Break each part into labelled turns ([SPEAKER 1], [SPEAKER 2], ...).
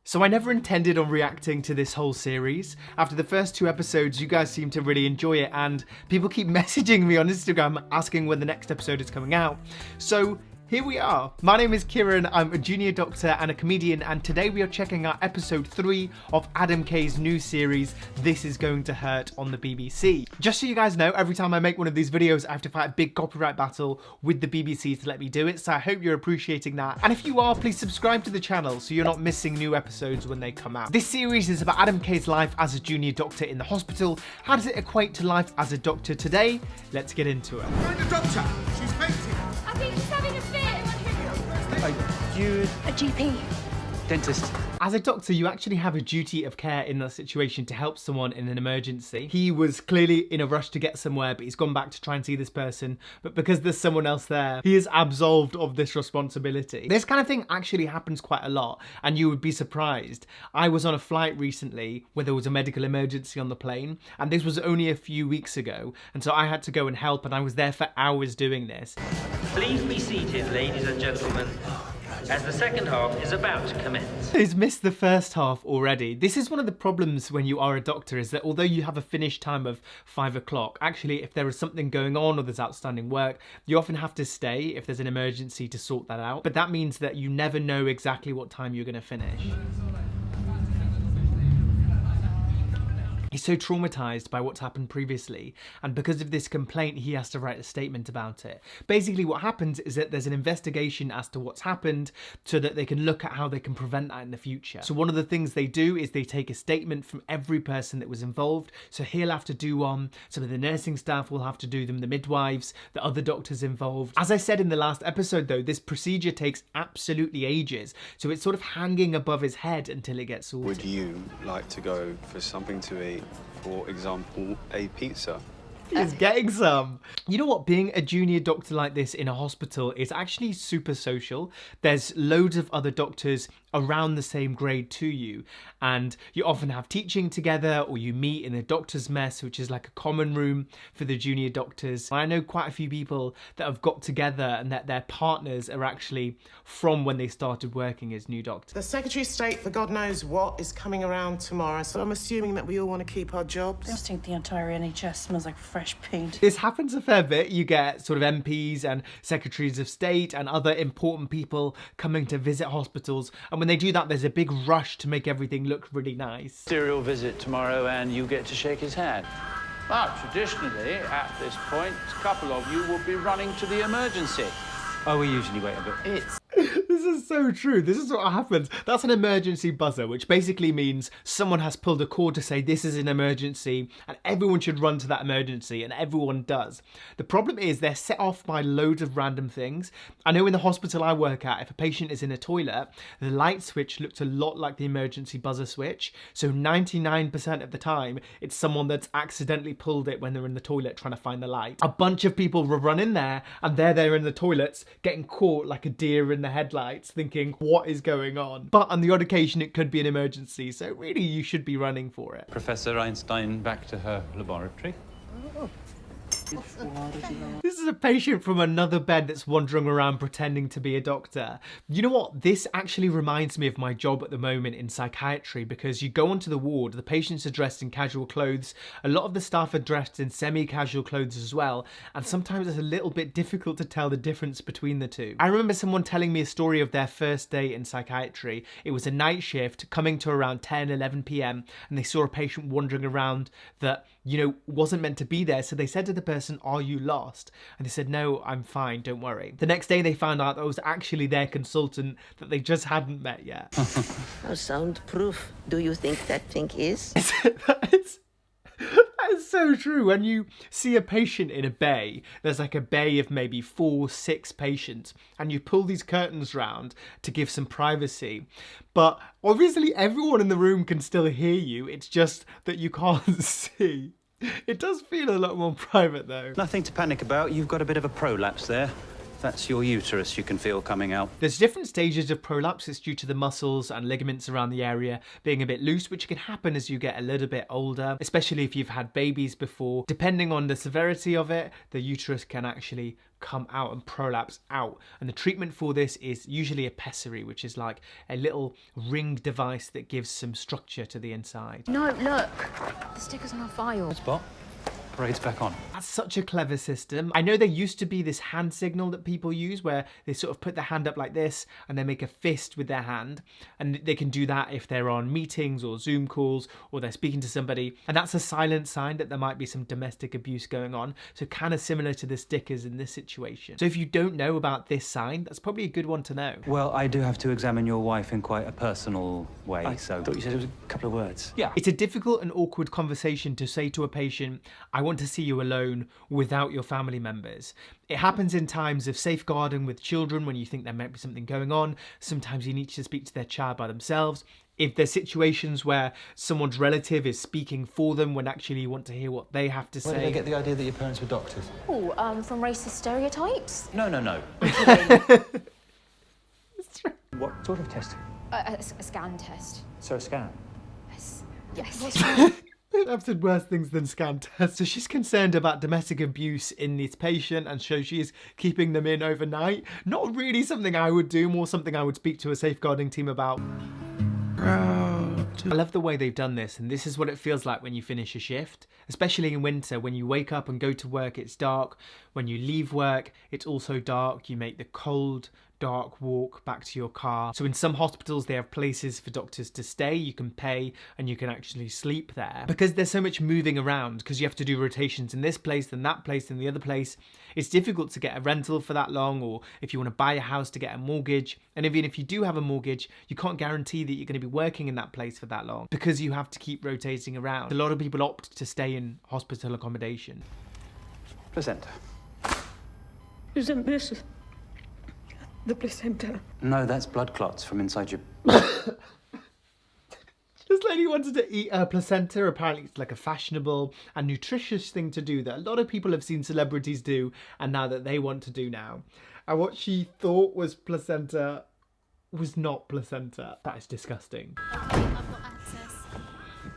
[SPEAKER 1] So I never intended on reacting to this whole series. After the first 2 episodes, you guys seem to really enjoy it, and people keep messaging me on Instagram asking when the next episode is coming out. So here we are. My name is Kiran, I'm a junior doctor and a comedian, and today we are checking out episode 3 of Adam K's new series, This Is Going to Hurt, on the BBC. Just so you guys know, every time I make one of these videos, I have to fight a big copyright battle with the BBC to let me do it, so I hope you're appreciating that. And if you are, please subscribe to the channel so you're not missing new episodes when they come out. This series is about Adam K's life as a junior doctor in the hospital. How does it equate to life as a doctor today? Let's get into it.
[SPEAKER 2] Find the doctor! She's fainting!
[SPEAKER 3] I think she's having a fit.
[SPEAKER 4] A GP.
[SPEAKER 5] Dentist.
[SPEAKER 1] As a doctor, you actually have a duty of care in that situation to help someone in an emergency. He was clearly in a rush to get somewhere, but he's gone back to try and see this person. But because there's someone else there, he is absolved of this responsibility. This kind of thing actually happens quite a lot, and you would be surprised. I was on a flight recently where there was a medical emergency on the plane, and this was only a few weeks ago. And so I had to go and help, and I was there for hours doing this.
[SPEAKER 6] Please be seated, ladies and gentlemen, as the second half is about to commence.
[SPEAKER 1] He's missed the first half already. This is one of the problems when you are a doctor, is that although you have a finish time of 5 o'clock, actually if there is something going on or there's outstanding work, you often have to stay if there's an emergency to sort that out. But that means that you never know exactly what time you're going to finish. He's so traumatized by what's happened previously, and because of this complaint, he has to write a statement about it. Basically, what happens is that there's an investigation as to what's happened so that they can look at how they can prevent that in the future. So one of the things they do is they take a statement from every person that was involved. So he'll have to do one, some of the nursing staff will have to do them, the midwives, the other doctors involved. As I said in the last episode though, this procedure takes absolutely ages, so it's sort of hanging above his head until it gets sorted.
[SPEAKER 7] Would you like to go for something to eat? For example, a pizza.
[SPEAKER 1] He's getting some. You know what? Being a junior doctor like this in a hospital is actually super social. There's loads of other doctors around the same grade to you, and you often have teaching together, or you meet in the doctor's mess, which is like a common room for the junior doctors. I know quite a few people that have got together and that their partners are actually from when they started working as new doctors.
[SPEAKER 8] The Secretary of State for God knows what is coming around tomorrow, so I'm assuming that we all want to keep our jobs.
[SPEAKER 4] I just think the entire NHS smells like fresh paint.
[SPEAKER 1] This happens a fair bit. You get sort of MPs and secretaries of state and other important people coming to visit hospitals, and when they do that, there's a big rush to make everything look really nice.
[SPEAKER 5] Serial visit tomorrow and you get to shake his hand. But traditionally, at this point, a couple of you will be running to the emergency. Oh, we usually wait a bit.
[SPEAKER 1] This is so true. This is what happens. That's an emergency buzzer, which basically means someone has pulled a cord to say this is an emergency and everyone should run to that emergency, and everyone does. The problem is they're set off by loads of random things. I know in the hospital I work at, if a patient is in a toilet, the light switch looks a lot like the emergency buzzer switch. So 99% of the time, it's someone that's accidentally pulled it when they're in the toilet trying to find the light. A bunch of people will run in there and they're there in the toilets getting caught like a deer in the headlights, thinking what is going on. But on the odd occasion it could be an emergency, so really you should be running for it.
[SPEAKER 5] Professor Einstein back to her laboratory.
[SPEAKER 1] This is a patient from another bed that's wandering around pretending to be a doctor. You know what? This actually reminds me of my job at the moment in psychiatry, because you go onto the ward, the patients are dressed in casual clothes, a lot of the staff are dressed in semi-casual clothes as well, and sometimes it's a little bit difficult to tell the difference between the two. I remember someone telling me a story of their first day in psychiatry. It was a night shift coming to around 10, 11 p.m, and they saw a patient wandering around that, you know, wasn't meant to be there, so they said to the person, "Are you lost?" And they said, "No, I'm fine, don't worry." The next day they found out that was actually their consultant that they just hadn't met yet.
[SPEAKER 9] How soundproof do you think that thing is?
[SPEAKER 1] That is so true. When you see a patient in a bay, there's like a bay of maybe 4, 6 patients, and you pull these curtains round to give some privacy. But obviously everyone in the room can still hear you, it's just that you can't see. It does feel a lot more private though.
[SPEAKER 5] Nothing to panic about. You've got a bit of a prolapse there. That's your uterus you can feel coming out.
[SPEAKER 1] There's different stages of prolapse. It's due to the muscles and ligaments around the area being a bit loose, which can happen as you get a little bit older, especially if you've had babies before. Depending on the severity of it, the uterus can actually come out and prolapse out. And the treatment for this is usually a pessary, which is like a little ringed device that gives some structure to the inside.
[SPEAKER 3] No, look. The sticker's on our file.
[SPEAKER 5] Spot. Parade's back on.
[SPEAKER 1] That's such a clever system. I know there used to be this hand signal that people use where they sort of put their hand up like this and they make a fist with their hand, and they can do that if they're on meetings or Zoom calls or they're speaking to somebody, and that's a silent sign that there might be some domestic abuse going on. So kind of similar to the stickers in this situation. So if you don't know about this sign, that's probably a good one to know.
[SPEAKER 5] Well, I do have to examine your wife in quite a personal way, so... I thought you said it was a couple of words. Yeah.
[SPEAKER 1] It's a difficult and awkward conversation to say to a patient, I want to see you alone without your family members. It happens in times of safeguarding with children when you think there might be something going on. Sometimes you need to speak to their child by themselves. If there's situations where someone's relative is speaking for them when actually you want to hear what they have to say.
[SPEAKER 5] Where did they get the idea that your parents were doctors?
[SPEAKER 3] Oh, from racist stereotypes?
[SPEAKER 5] No. What sort of test?
[SPEAKER 3] A scan test.
[SPEAKER 5] So a scan?
[SPEAKER 3] Yes.
[SPEAKER 1] I've said worse things than scan tests. So she's concerned about domestic abuse in this patient, and so she is keeping them in overnight. Not really something I would do, more something I would speak to a safeguarding team about. I love the way they've done this, and this is what it feels like when you finish a shift, especially in winter. When you wake up and go to work, it's dark. When you leave work, it's also dark. You make the cold, dark walk back to your car. So in some hospitals, they have places for doctors to stay. You can pay and you can actually sleep there. Because there's so much moving around, because you have to do rotations in this place, then that place, then the other place, it's difficult to get a rental for that long, or if you want to buy a house to get a mortgage. And even if you do have a mortgage, you can't guarantee that you're going to be working in that place for that long, because you have to keep rotating around. A lot of people opt to stay in hospital accommodation.
[SPEAKER 5] Placenta.
[SPEAKER 4] Isn't this the placenta?
[SPEAKER 5] No, that's blood clots from inside your...
[SPEAKER 1] This lady wanted to eat her placenta. Apparently it's like a fashionable and nutritious thing to do that a lot of people have seen celebrities do, and now that they want to do now. And what she thought was placenta was not placenta. That is disgusting.
[SPEAKER 3] I've got access.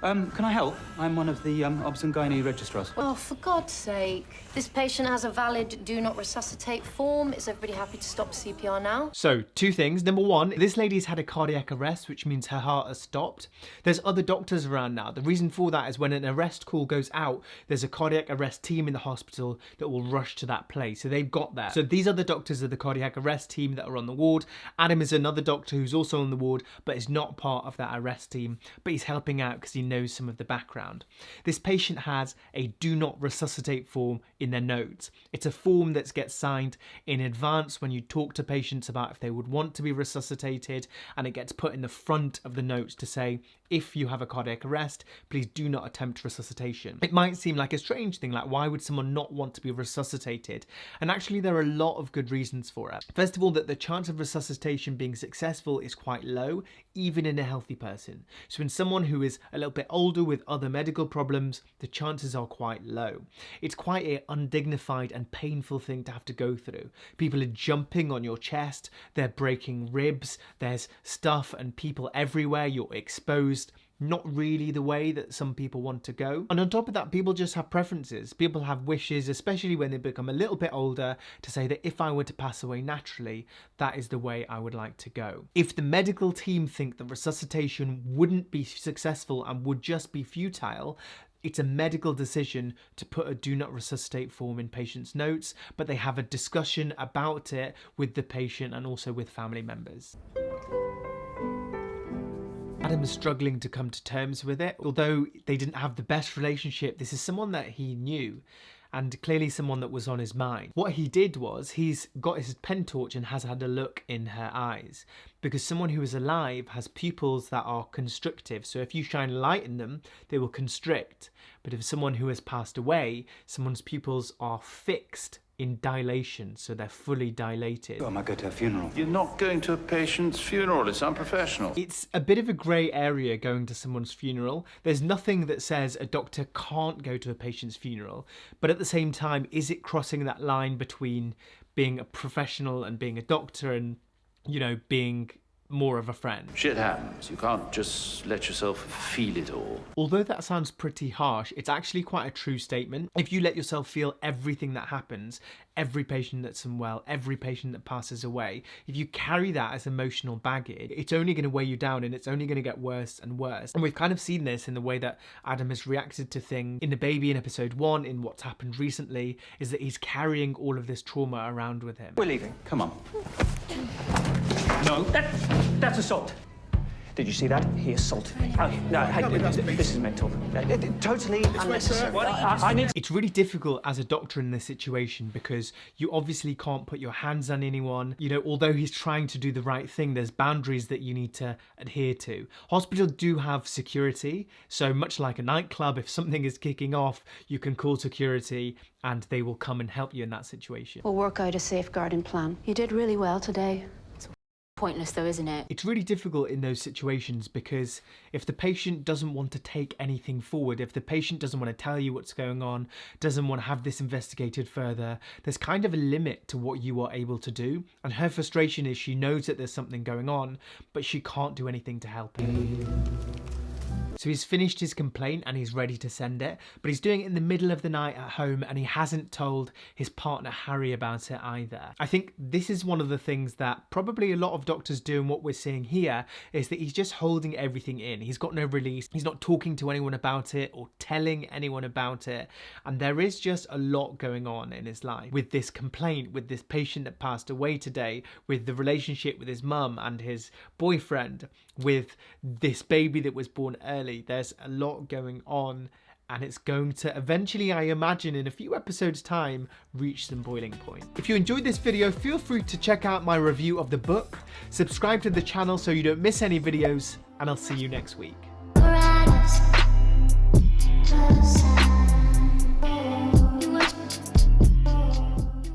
[SPEAKER 5] Can I help? I'm one of the obs and gynae registrars.
[SPEAKER 10] Oh, for God's sake. This patient has a valid do not resuscitate form. Is everybody happy to stop CPR now?
[SPEAKER 1] So, two things. Number one, this lady's had a cardiac arrest, which means her heart has stopped. There's other doctors around now. The reason for that is when an arrest call goes out, there's a cardiac arrest team in the hospital that will rush to that place. So they've got there. So these are the doctors of the cardiac arrest team that are on the ward. Adam is another doctor who's also on the ward, but is not part of that arrest team, but he's helping out because he knows some of the background. This patient has a do not resuscitate form in their notes. It's a form that gets signed in advance when you talk to patients about if they would want to be resuscitated, and it gets put in the front of the notes to say, if you have a cardiac arrest, please do not attempt resuscitation. It might seem like a strange thing, like why would someone not want to be resuscitated? And actually there are a lot of good reasons for it. First of all, that the chance of resuscitation being successful is quite low, even in a healthy person. So in someone who is a little bit older with other medical problems, the chances are quite low. It's quite an undignified and painful thing to have to go through. People are jumping on your chest, they're breaking ribs, there's stuff and people everywhere, you're exposed. Not really the way that some people want to go. And on top of that, people just have preferences. People have wishes, especially when they become a little bit older, to say that if I were to pass away naturally, that is the way I would like to go. If the medical team think that resuscitation wouldn't be successful and would just be futile, it's a medical decision to put a do not resuscitate form in patients' notes, but they have a discussion about it with the patient and also with family members. Adam is struggling to come to terms with it. Although they didn't have the best relationship, this is someone that he knew, and clearly someone that was on his mind. What he did was, he's got his pen torch and has had a look in her eyes, because someone who is alive has pupils that are constrictive. So if you shine light in them, they will constrict. But if someone who has passed away, someone's pupils are fixed in dilation, so they're fully dilated.
[SPEAKER 5] I might go to a funeral.
[SPEAKER 2] You're not going to a patient's funeral. It's unprofessional.
[SPEAKER 1] It's a bit of a grey area going to someone's funeral. There's nothing that says a doctor can't go to a patient's funeral, but at the same time, is it crossing that line between being a professional and being a doctor and, you know, being more of a friend.
[SPEAKER 2] Shit happens. You can't just let yourself feel it all.
[SPEAKER 1] Although that sounds pretty harsh, it's actually quite a true statement. If you let yourself feel everything that happens, every patient that's unwell, every patient that passes away, if you carry that as emotional baggage, it's only going to weigh you down and it's only going to get worse and worse. And we've kind of seen this in the way that Adam has reacted to things in The Baby in episode 1, in what's happened recently, is that he's carrying all of this trauma around with him.
[SPEAKER 5] We're leaving. Come on. No, that's assault. Did you see that? He assaulted me. Oh, no, hey, this is mental. Totally unnecessary. I need...
[SPEAKER 1] It's really difficult as a doctor in this situation because you obviously can't put your hands on anyone. You know, although he's trying to do the right thing, there's boundaries that you need to adhere to. Hospitals do have security, so much like a nightclub, if something is kicking off, you can call security and they will come and help you in that situation.
[SPEAKER 3] We'll work out a safeguarding plan. You did really well today. Pointless though, isn't it?
[SPEAKER 1] It's really difficult in those situations because if the patient doesn't want to take anything forward, if the patient doesn't want to tell you what's going on, doesn't want to have this investigated further, there's kind of a limit to what you are able to do. And her frustration is she knows that there's something going on, but she can't do anything to help it. So he's finished his complaint and he's ready to send it, but he's doing it in the middle of the night at home and he hasn't told his partner Harry about it either. I think this is one of the things that probably a lot of doctors do, and what we're seeing here is that he's just holding everything in. He's got no release, he's not talking to anyone about it or telling anyone about it, and there is just a lot going on in his life with this complaint, with this patient that passed away today, with the relationship with his mum and his boyfriend, with this baby that was born early. There's a lot going on and it's going to eventually, I imagine in a few episodes time, reach some boiling point. If you enjoyed this video, feel free to check out my review of the book, subscribe to the channel so you don't miss any videos, and I'll see you next week.